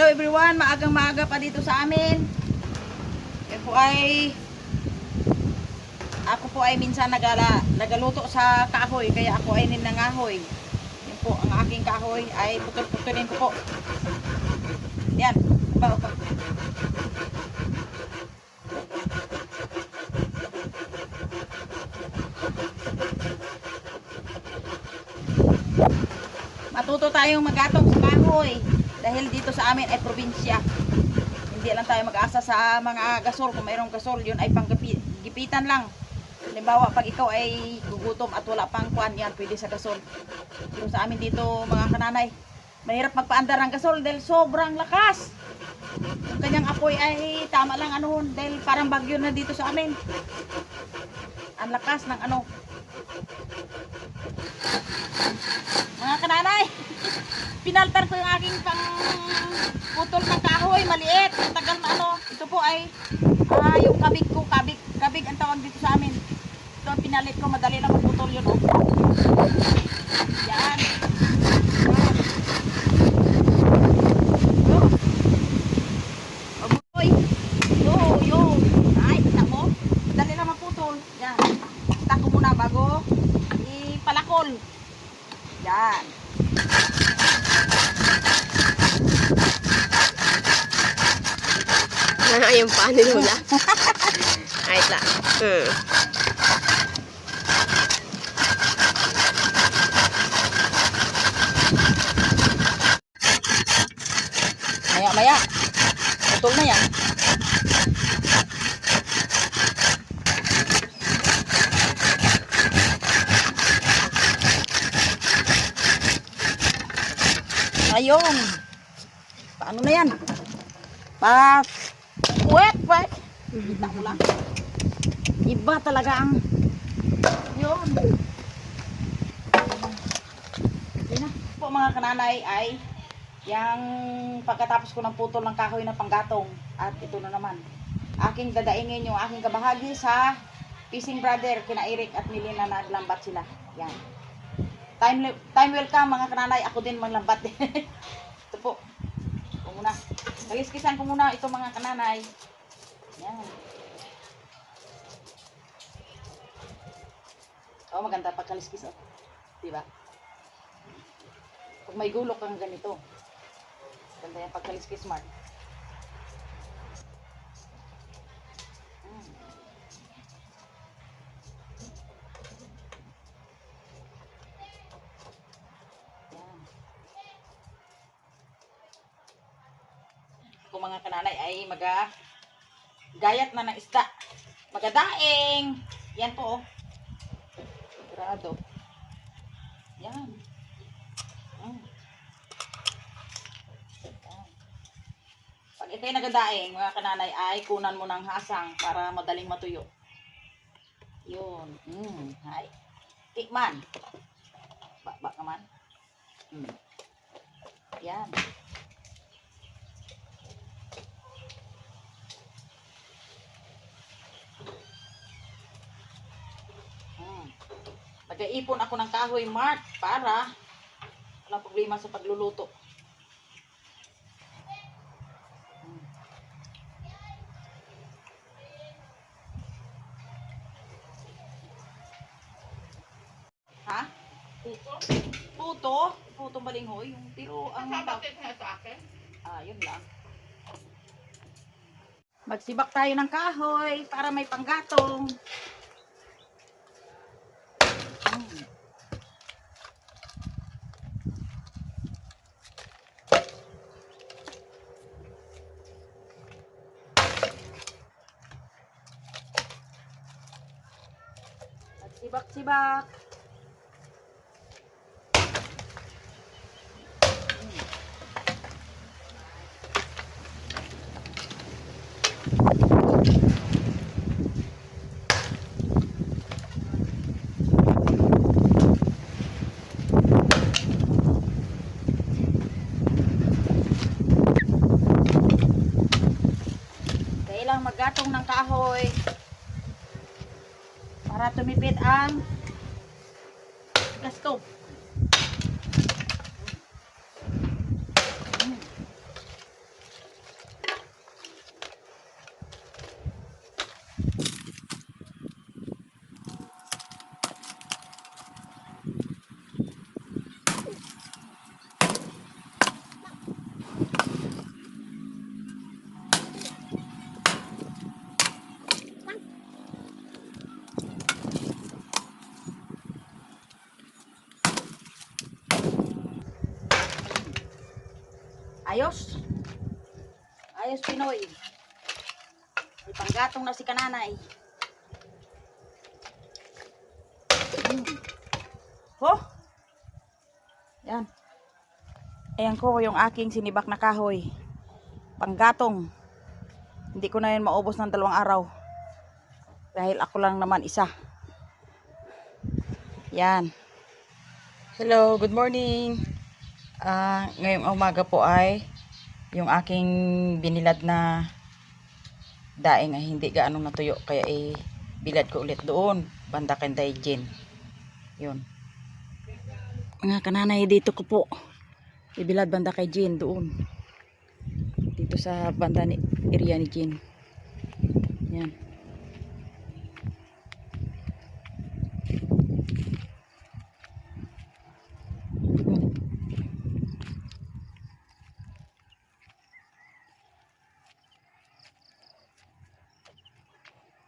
Hello everyone, maagang maaga pa dito sa amin. Ako po ay minsan nagaluto sa kahoy, kaya ako ay ninangahoy. Yan po, ang aking kahoy ay putol-putulin ko po. Yan, ba pa. Matuto tayong magatong sa kahoy dahil dito sa amin ay probinsya. Hindi lang tayo mag-asa sa mga gasol. Kung mayroong gasol, yun ay panggipitan lang. Halimbawa, pag ikaw ay gugutom at wala pang kuan, yan, pwede sa gasol. Pero sa amin dito, mga kananay, mahirap magpaandar ng gasol dahil sobrang lakas. Yung kanyang apoy ay tama lang dahil parang bagyo na dito sa amin. Ang lakas ng mga kananay, pinaltar ko yung aking pang putol ng kahoy, maliit, tagal na ito po ay yung kabig ko, kabig ang tawag dito sa amin. Ito ang pinalit ko, madali lang magputol yun yan. Yun. Ay, kita mo, madali lang magputol. Yan, start ko muna bago ipalakol. Yan. Ano yung panin mo na? Ay, la. Maya. Putol na yan. Ayun. Paano na yan? Wet. Kita mo lang. Iba talaga ang yun. Yun na po mga kananay ay yung pagkatapos ko ng putol ng kahoy ng panggatong. At ito na naman. Aking dadaingin yung aking kabahagi sa fishing brother, kina Eric at Milena, naglambat sila. Yan. Time will come mga kananay, ako din maglambat. Ito po. Ito muna. Kaliskisan ko muna ito mga kananay. Yan. Oh, maganda pag kaliskis. Diba? Pag may gulok kang ganito. Ganda yan pag kaliskis, Mark. Kung mga kananay ay gayat na ng isda, magadaing yan po grado yan. Pag ito'y nagadaing mga kananay ay kunan mo ng hasang para madaling matuyo yun. Hay tikman bak naman yan. Nag-iipon ako ng kahoy, Mark, para walang problema sa pagluluto. Ha? Puto balinghoy, yung pero ang yun lang. Magsibak tayo ng kahoy para may panggatong. Sibak-sibak. Kailang maggatong ng kahoy para tumipid ang gas stove. Ayos. Ayos, Pinoy. May panggatong na si kananay. Ho! Yan. Ayan ko yung aking sinibak na kahoy. Panggatong. Hindi ko na yun maubos ng 2 araw. Dahil ako lang naman isa. Yan. Hello, good morning. Ngayong umaga po ay yung aking binilad na daing ay hindi gaanong natuyo. Kaya bilad ko ulit doon. Banda Kanday Jen. Yun. Mga kananay, dito ko po ibilad banda kay Jen doon. Dito sa banda ni area ni Jen. Yan.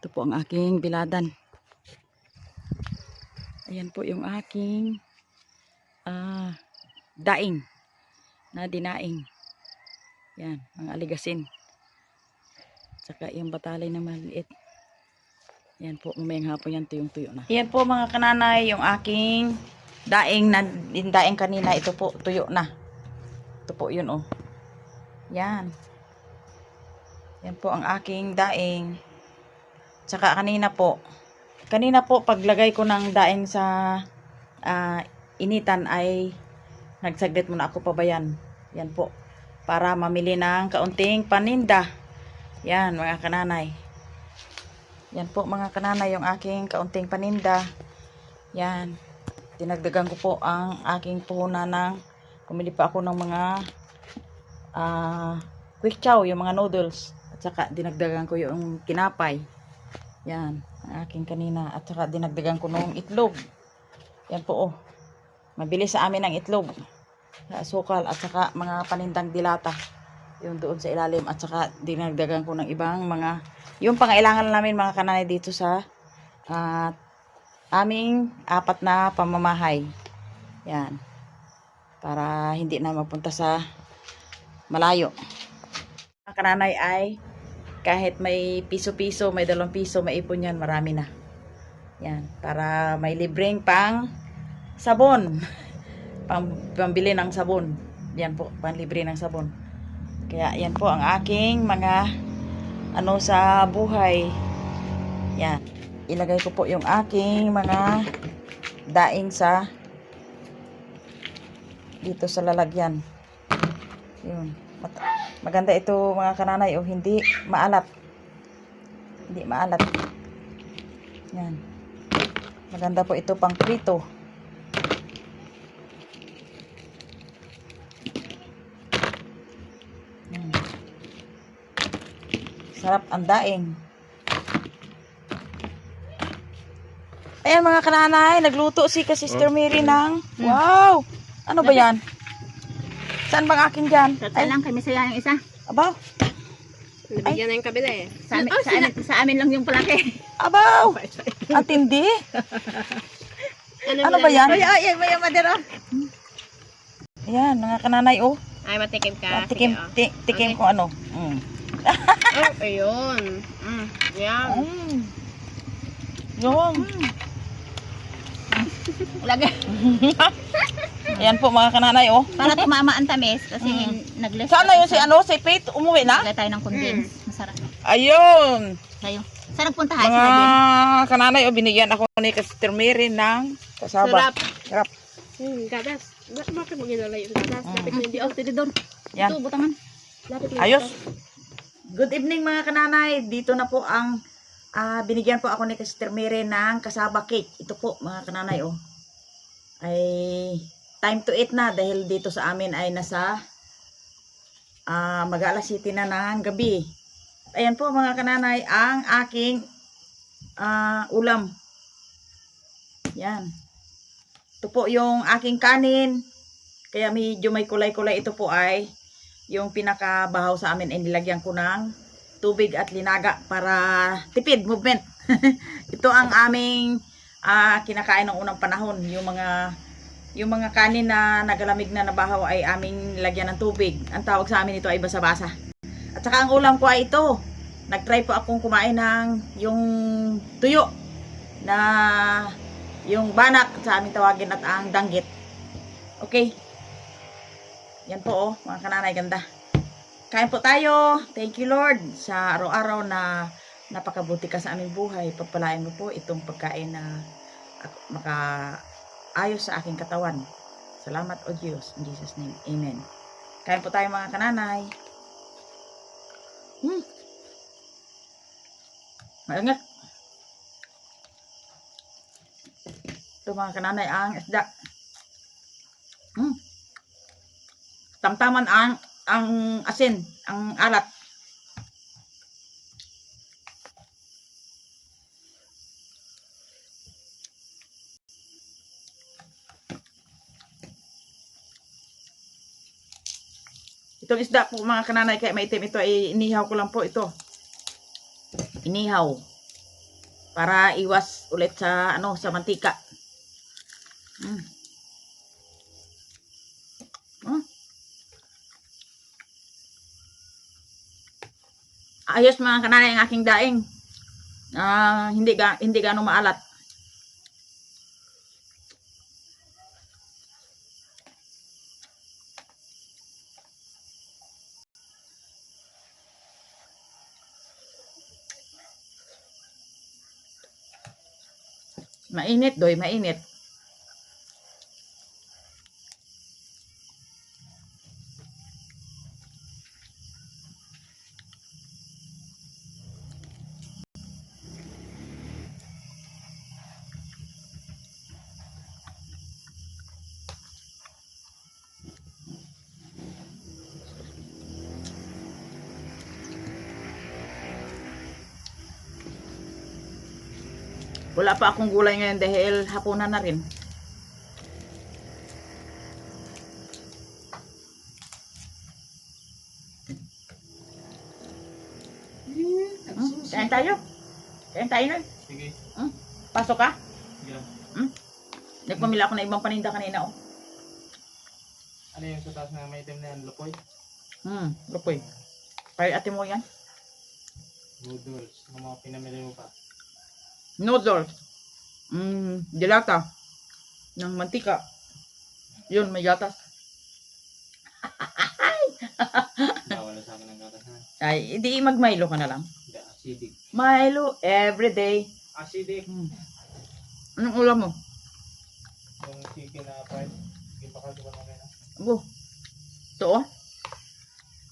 Ito po ang aking biladan. Ayan po yung aking daing na dinaing. Yan, mga aligasin. Saka yung batalay na maliit. Yan po, mamayang hapon yan, tuyong-tuyo na. Yan po mga kananay, yung aking daing na daing kanina, ito po, tuyo na. Ito po yun, oh. Yan. Yan po ang aking daing. Saka kanina po paglagay ko ng daing sa initan ay nagsaglit muna ako pabayan. Yan po. Para mamili ng kaunting paninda. Yan mga kananay. Yan po mga kananay yung aking kaunting paninda. Yan. Dinagdagan ko po ang aking puhunan ng kumili pa ako ng mga quick chow, yung mga noodles. At saka dinagdagan ko yung kinapay. Yan, ang aking kanina. At saka dinagdagan ko nung itlog. Yan po, oh. Mabilis sa amin ang itlog. Sukal at saka mga panindang dilata. Yung doon sa ilalim. At saka dinagdagan ko ng ibang mga, yung pangailangan namin mga kananay dito sa aming 4 na pamamahay. Yan. Para hindi na mapunta sa malayo. Mga kananay ay kahit may piso-piso, may 2 piso, maipon yan, marami na. Yan, para may libreng pang sabon. Pambili ng sabon. Yan po, panlibre ng sabon. Kaya yan po ang aking mga sa buhay. Yan. Ilagay ko po yung aking mga daing sa dito sa lalagyan. Yun. Maganda ito mga kananay, o hindi maalat. Hindi maalat. Yan. Maganda po ito pang prito. Yan. Sarap ang daing. Ayan mga kananay, nagluto si Sister Mary ng wow! Ano ba yan? Saan bang akin dyan? Tatay lang, kami saya yung isa. Abaw! Nabigyan na yung kabila eh. Sa amin lang yung palaki. Abaw! Ang tindi! Ano ba yan? Ay, may madero. Ayan, mga kananay, oh. Ay, matikim ka. Tikim, Sige, tikim Okay. kung ano. Oh, ayun. Yan. Yun. Lagay. Ayan po mga kananay, oh. Para tumama ang tamis kasi nag-less. Saan na yun si Faith? Umuwi na? Lagay tayo ng condense. Masarap. Ayun! Tayo. Saan nagpunta ha? Mga kananay, oh, binigyan ako ni Sister Mary ng kasaba. Sarap. Gatas. Bakit mo ginalay yung gatas? Lapit mo hindi ako tinidor. Yan. Ito, butangan. Lapit mo. Ayos. Good evening mga kananay. Dito na po ang binigyan po ako ni Sister Mary ng kasaba cake. Ito po mga kananay, oh. Ay time to eat na dahil dito sa amin ay nasa mag-alas 7 na ng gabi. Ayan po mga kananay ang aking ulam. Yan. Ito po yung aking kanin. Kaya medyo may kulay-kulay. Ito po ay yung pinakabahaw sa amin ay nilagyan ko ng tubig at linaga para tipid movement. Ito ang aming kinakain ng unang panahon. Yung mga yung mga kanin na nagalamig na nabahaw ay aming lagyan ng tubig. Ang tawag sa amin ito ay basa-basa. At saka ang ulam ko ay ito. Nag-try po akong kumain ng yung tuyo na yung banak sa aming tawagin at ang danggit. Okay. Yan po oh, mga kananay, ganda. Kain po tayo. Thank you Lord sa araw-araw na napakabuti ka sa aming buhay. Pagpalain mo po itong pagkain na makaayos sa aking katawan. Salamat o Diyos. In Jesus name. Amen. Kain po tayo mga kananay. Maingat. Ito mga kananay ang isda. Tamtaman ang asin, ang alat. Itong isda po mga kananay, kaya maitim ito ay inihaw ko lang po ito. Inihaw. Para iwas ulit sa sa mantika. Ayos mga kananay ang aking daing. Hindi gaano maalat. Mainit doy, mainit. Wala pa akong gulay ngayon dahil hapunan na rin. Kain tayo. Kain tayo na. Sige. Pasok ka? Yeah. Nagpamila ako ng ibang paninda kanina oh. Ano yung sa taas na may itim na yan? Lupoy? Lupoy. Kaya ate mo yan? Noodles. Ng mga pinamili mo pa. Noodles. Dilata. Ng mantika. Yun, may gatas. Bawal na sa akin ng gatas na. Ay, hindi mag-Milo ka na lang. Hindi, acidic. Milo everyday. Acidic. Anong ulam mo? Yung chicken na fried. Yung bakal di ba na kaya? Abo. Ito oh.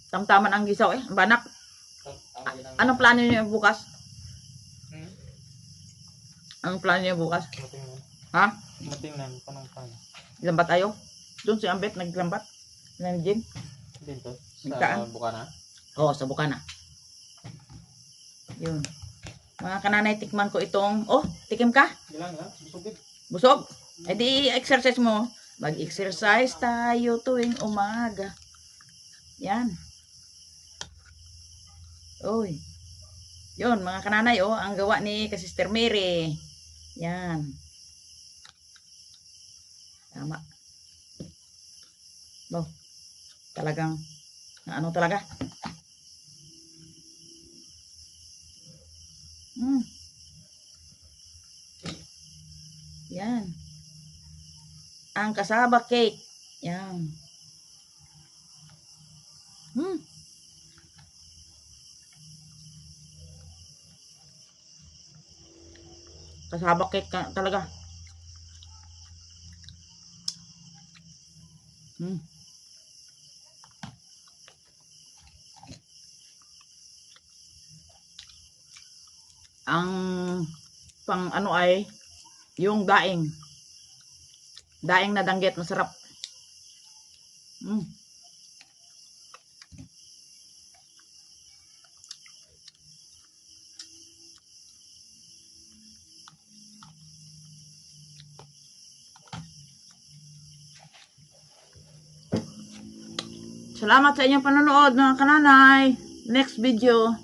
Tamtaman ang gisaw eh. Ang banak. Anong plano niyo bukas? Anong plano niyo bukas? Matingnan. Ha? Matingnan. Panang paano? Lambat tayo? Doon si Ambet naglambat. Ng gym. Dito? Nagkaan? Sa Bukana? Oo, sa Bukana. Yun. Mga kananay, tikman ko itong... Oh, tikim ka? Ilang lang? Busugid. Busog? Eh di, exercise mo. Mag-exercise tayo tuwing umaga. Yan. Uy. Yun, mga kananay, oh, ang gawa ni Sister Mary. Yan. Tama. Bo. Talagang, na ano talaga? Yan. Ang kasaba cake. Yan. Kasaba cake talaga. Ang pang ano ay yung daing. Daing na danggit, masarap. Salamat sa inyong panonood mga kananay. Next video.